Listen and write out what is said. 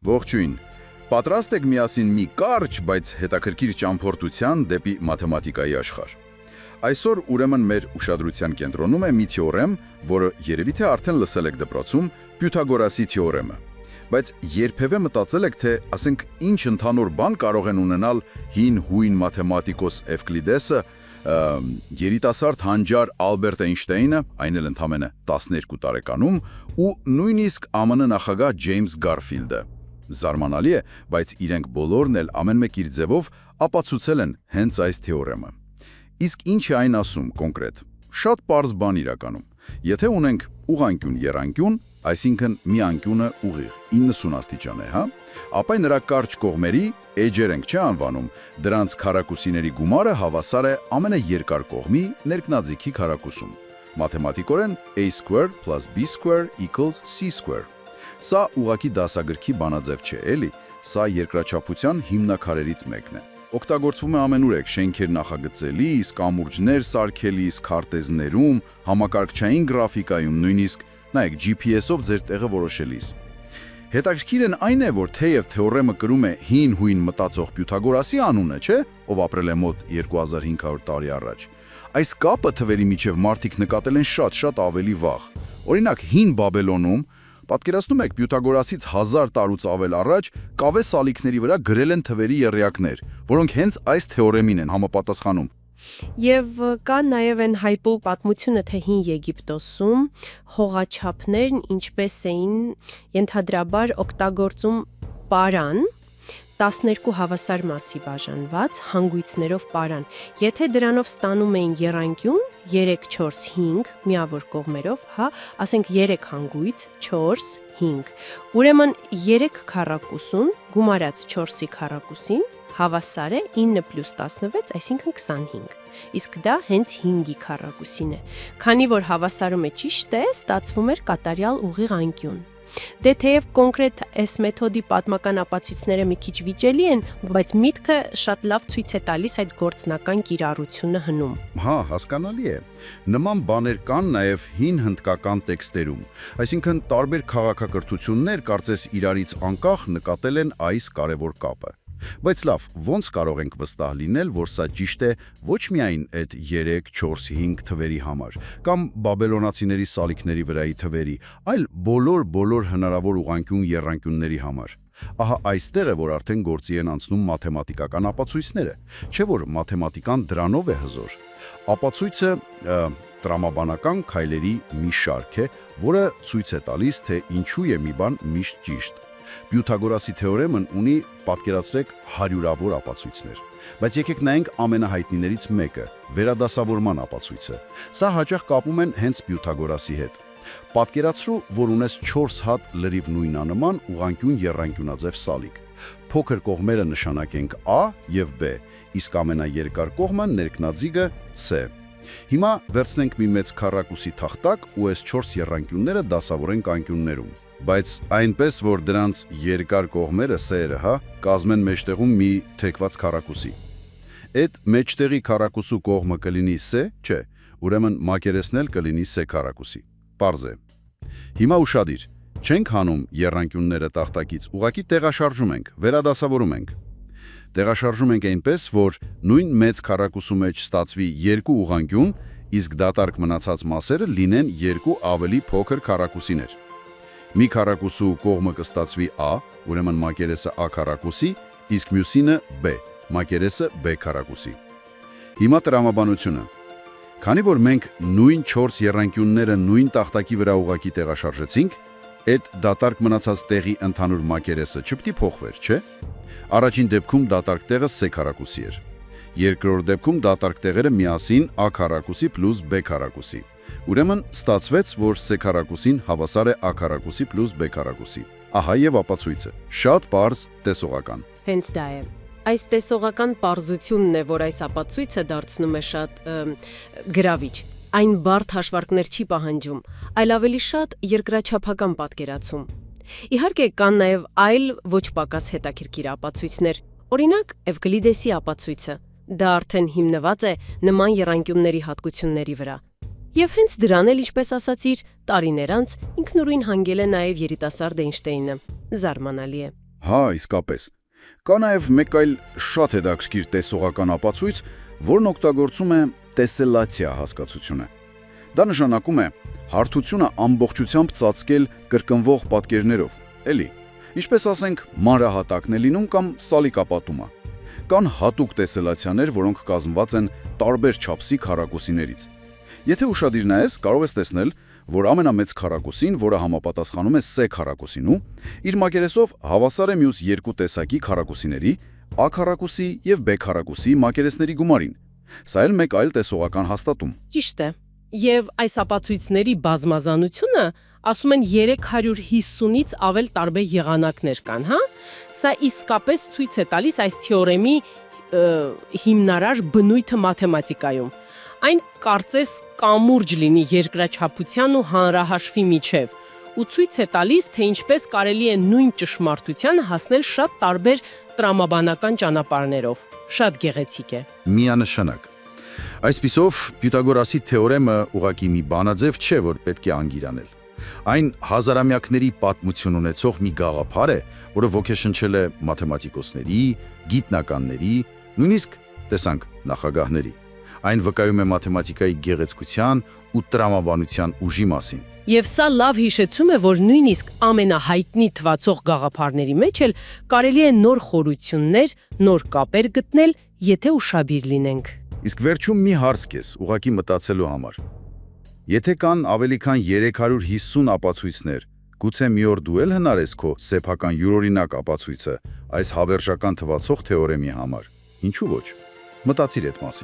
Ողջույն։ Պատրաստ եք միասին մի կարճ, բայց հետաքրքիր ճամփորդության դեպի մաթեմատիկայի աշխարհ։ Այսօր ուրեմն մեր ուշադրության կենտրոնում է մի թեորեմ, որը երևի թե արդեն լսել եք դպրոցում, Պյութագորասի թեորեմը։ Բայց երբևէ մտածել եք, թե ասենք ինչ ընդհանուր բան կարող են ունենալ հին հույն մաթեմատիկոս Էվկլիդեսը, երիտասարդ հանճար Ալբերտ Էյնշտեյնը, այն էլ ընդամենը 12 տարեկանում, ու նույնիսկ ԱՄՆ նախագահ Ջեյմս Գարֆիլդը։ Զարմանալի է, բայց իրենք բոլորն էլ ամեն մեկ իր ձևով ապացուցել են հենց այս թեորեմը։ Իսկ ինչ է այն ասում կոնկրետ։ Շատ պարզ բան իրականում։ Եթե ունենք ուղղանկյուն եռանկյուն, այսինքն մի անկյունը ուղիղ 90 աստիճան է, հա, ապա նրա կարճ կողմերի էջեր ենք չէ անվանում, դրանց քառակուսիների գումարը հավասար է ամենաերկար կողմի ներքնաձիգի քառակուսում։ Մաթեմատիկորեն a² + b² = c²։ Սա ուղղակի դասագրքի բանաձև չէ, էլի, սա երկրաչափության հիմնաքարերից մեկն է։ Օգտագործվում է ամենուրեք շենքեր նախագծելիս, կամուրջներ սարքելիս, քարտեզներում, համակարգչային գրաֆիկայում, նույնիսկ նայեք GPS-ով ձեր տեղը որոշելիս։ Հետաքրքիրն այն է, որ թեև թեորեմը կրում է հին հույն մտածող Պյութագորասի անունը, չէ, ով ապրել է մոտ 2500 տարի առաջ, այս կապը թվերի միջև մարդիկ նկատել են շատ ավելի վաղ։ Օրինակ, հին Բաբելոնում պատկերացնում եք Պյութագորասից 1000 տարուց ավել առաջ կավե սալիկների վրա գրել են թվերի եռյակներ, որոնք հենց այս թեորեմին են համապատասխանում։ Եվ կա նաև այն հայտնի պատմությունը, թե հին Եգիպտոսում հողաչափներն ինչպես էին ենթադրաբար օգտագործում պարան, 12 հավասար մասի բաժանված հանգույցներով պարան։ Եթե դրանով ստանում էին եռանկյուն 3, 4, 5 միավոր կողմերով, հա, ասենք 3 հանգույց, 4, 5։ Ուրեմն 3 քառակուսուն գումարած 4-ի քառակուսին հավասար է 9 + 16, այսինքն 25։ Իսկ դա հենց 5-ի քառակուսին է։ Քանի որ հավասարումը ճիշտ է, ստացվում էր կատարյալ ուղիղ անկյուն։ Դե թեև կոնկրետ այս մեթոդի պատմական ապացույցները մի քիչ վիճելի են, բայց միտքը շատ լավ ցույց է տալիս այդ գործնական կիրառությունը հնում։ Հա, հասկանալի է։ Նման բաներ կան նաև հին հնդկական տեքստերում, այսինքն տարբեր քաղաքակրթություններ կարծես իրարից անկախ նկատել են այս կարևոր կապը։ Բայց լավ, ոնց կարող ենք վստահ լինել, որ սա ճիշտ է ոչ միայն այդ 3, 4, 5 թվերի համար, կամ բաբելոնացիների սալիկների վրայի թվերի, այլ բոլոր հնարավոր ուղղանկյուն եռանկյունների համար։ Ահա այստեղ է, որ արդեն գործի են անցնում մաթեմատիկական ապացույցները, չէ՞ որ մաթեմատիկան դրանով է հզոր։ Ապացույցը տրամաբանական քայլերի մի շարք է, որը ցույց է տալիս, թե ինչու է մի բան միշտ ճիշտ։ Պյութագորասի թեորեմն ունի, պատկերացրեք, հարյուրավոր ապացույցներ, բայց եկեք նայենք ամենահայտնիներից մեկը՝ վերադասավորման ապացույցը։ Սա հաճախ կապում են հենց Պյութագորասի հետ։ Պատկերացրու, որ ունես 4 հատ լրիվ նույնանման ուղղանկյուն եռանկյունաձև սալիկ։ Փոքր կողմերը նշանակենք A եւ B, իսկ ամենաերկար կողմը ներքնաձիգը C։ Հիմա վերցնենք մի մեծ քառակուսի թղթակ ու այս 4 եռանկյունները դասավորենք անկյուններում։ Բայց այնպես, որ դրանց երկար կողմերը սերը, հա, կազմեն մեջտեղում մի թեքված քառակուսի։ Այդ մեջտեղի քառակուսու կողմը կլինի C, չէ, ուրեմն մակերեսն էլ կլինի C քառակուսի։ Պարզ է։ Հիմա ուշադիր, չենք հանում եռանկյունները տախտակից, ուղղակի տեղաշարժում ենք, վերադասավորում ենք։ Տեղաշարժում ենք այնպես, որ նույն մեծ քառակուսու մեջ ստացվի 2 ուղղանկյուն, իսկ դատարկ մնացած մասերը լինեն 2 ավելի փոքր քառակուսիներ։ Մի քառակուսու կողմը կստացվի A, ուրեմն մակերեսը A քառակուսի, իսկ մյուսինը B, մակերեսը B քառակուսի։ Հիմա տրամաբանությունը։ Քանի որ մենք նույն 4 եռանկյունները նույն տախտակի վրա ուղղակի տեղաշարժեցինք, այդ դատարկ մնացած տեղի ընդհանուր մակերեսը չպետք է փոխվեր, չէ՞։ Առաջին դեպքում դատարկ տեղը C քառակուսի էր։ Երկրորդ դեպքում դատարկ տեղերը միասին A քառակուսի + B քառակուսի։ Ուրեմն ստացվեց, որ C քառակուսին հավասար է A քառակուսի + B քառակուսի։ Ահա եւ ապացույցը։ Շատ պարզ, տեսողական։ Հենց դա է։ Այս տեսողական պարզությունն է, որ այս ապացույցը դարձնում է շատ գրավիչ։ Այն բարդ հաշվարկներ չի պահանջում, այլ ավելի շատ երկրաչափական պատկերացում։ Իհարկե, կան նաև այլ ոչ պակաս հետաքրքիր ապացույցներ։ Օրինակ, Էվկլիդեսի ապացույցը։ Դա արդեն հիմնված է նման եռանկյունների հատկությունների վրա։ Եվ հենց դրան էլ, ինչպես ասացիր, տարիներ անց ինքնուրույն հանգել է նաև երիտասարդ Էյնշտեյնը։ Զարմանալի է։ Հա, իսկապես։ Կա նաև մեկ այլ շատ հետաքրքիր տեսողական ապացույց, որն օգտագործում է տեսելացիա հասկացությունը։ Դա նշանակում է հարթությունը ամբողջությամբ ծածկել կրկնվող պատկերներով, էլի։ Ինչպես ասենք, մանրահատակն է լինում կամ սալիկապատումը։ Կան հատուկ տեսելացիաներ, որոնք կազմված են տարբեր չափսի քառակուսիներից։ Եթե ուշադիր նայես, կարող ես տեսնել, որ ամենամեծ քառակուսին, որը համապատասխանում է C քառակուսինու, իր մակերեսով հավասար է մյուս երկու տեսակի քառակուսիների, A քառակուսի եւ B քառակուսի մակերեսների գումարին։ Սա էլ մեկ այլ տեսողական հաստատում։ Ճիշտ է։ Եվ այս ապացույցների բազմազանությունը, ասում են 350-ից ավել տարբեր եղանակներ կան, հա։ Սա իսկապես ցույց է տալիս այս թեորեմի հիմնարար բնույթը մաթեմատիկայում։ Այն կարծես կամուրջ լինի երկրաչափության ու հանրահաշվի միջև ու ցույց է տալիս, թե ինչպես կարելի է նույն ճշմարտության հասնել շատ տարբեր տրամաբանական ճանապարհներով։ Շատ գեղեցիկ է։ Միանշանակ։ Այսպիսով, Պյութագորասի թեորեմը ուղղակի մի բանաձև չէ, որ պետք է անգիր անել։ Այն հազարամյակների պատմություն ունեցող մի գաղափար է, որը ոգեշնչել է մաթեմատիկոսների, գիտնականների, նույնիսկ տեսանք նախագահների։ Այն վկայում է մաթեմատիկայի գեղեցկության ու տրամաբանության ուժի մասին։ Եվ սա լավ հիշեցում է, որ նույնիսկ ամենահայտնի թվացող գաղափարների մեջ էլ կարելի է նոր խորություններ, նոր կապեր գտնել, եթե ուշադիր լինենք։ Իսկ վերջում մի հարց կես, ուղղակի մտածելու համար։ Եթե կան ավելի քան 350 ապացույցներ, գուցե մի օր դու էլ հնարես քո սեփական յուրօրինակ ապացույցը այս հավերժական թվացող թեորեմի համար։ Ինչու ոչ։ Մտածիր այդ մասին։